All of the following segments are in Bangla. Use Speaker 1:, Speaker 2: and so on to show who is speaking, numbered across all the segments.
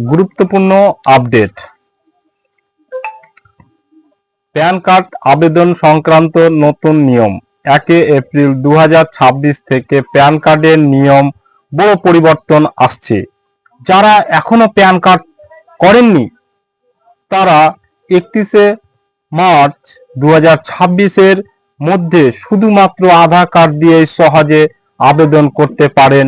Speaker 1: গুরুত্বপূর্ণ আপডেট। প্যান কার্ড আবেদন সংক্রান্ত নতুন নিয়ম। 1 এপ্রিল 2026 থেকে প্যান কার্ডের নিয়ম বড় পরিবর্তন আসছে। যারা এখনো প্যান কার্ড করেননি তারা 31 মার্চ 2026 এর মধ্যে শুধুমাত্র আধার কার্ড দিয়েই সহজে আবেদন করতে পারেন।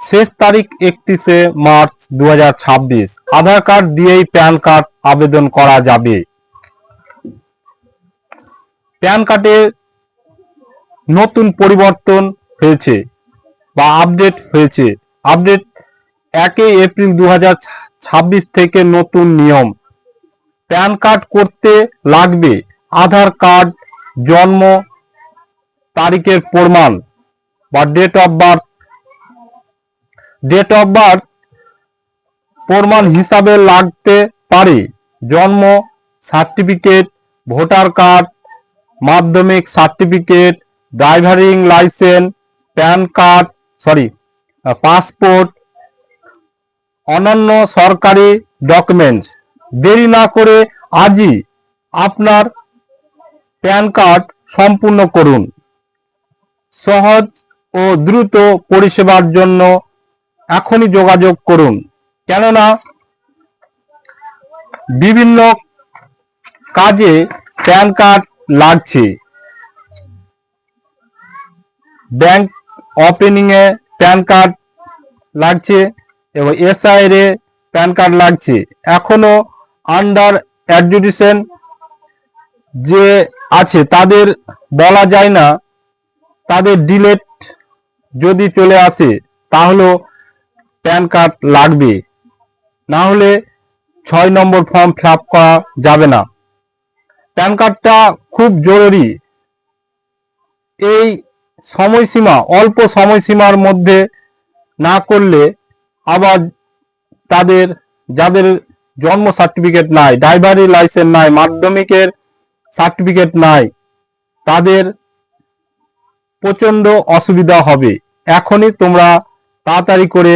Speaker 1: শেষ তারিখ 31 মার্চ 2026। আধার কার্ড দিয়েই প্যান কার্ড আবেদন করা যাবে। প্যান কার্ডে নতুন পরিবর্তন হয়েছে বা আপডেট হয়েছে। আপডেট 1 এপ্রিল 2026 থেকে নতুন নিয়ম। প্যান কার্ড করতে লাগবে আধার কার্ড, জন্ম তারিখের প্রমাণ বা ডেট অফ বার্থ প্রমাণ হিসাবে লাগতে পারে জন্ম সার্টিফিকেট, ভোটার কার্ড, মাধ্যমিক certificate, driving licence, pan card, passport, অন্যান্য সরকারি ডকুমেন্টস। দেরি না করে আজই আপনার প্যান কার্ড সম্পূর্ণ করুন। সহজ ও দ্রুত পরিষেবার জন্য এখনই যোগাযোগ করুন, কেননা বিভিন্ন কাজে প্যান কার্ড লাগছে। ব্যাংক ওপেনিং এ প্যান কার্ড লাগছে এবং এসআইআর এ প্যান কার্ড লাগছে। এখনো আন্ডার এডুকেশন যে আছে তাদের বলা যায় না, তাদের ডিলেট যদি চলে আসে তাহলে প্যান কার্ড লাগবে, না হলে 6 নম্বর ফর্ম ফিল আপ করা যাবে না। প্যান কার্ডটা খুব জরুরি। এই সময়সীমা, অল্প সময়সীমার মধ্যে না করলে আবার যাদের জন্ম সার্টিফিকেট নাই, ড্রাইভারি লাইসেন্স নাই, মাধ্যমিকের সার্টিফিকেট নাই, তাদের প্রচন্ড অসুবিধা হবে। এখনই তোমরা তাড়াতাড়ি করে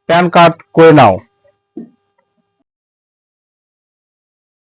Speaker 1: প্যান কার্ড করে নাও।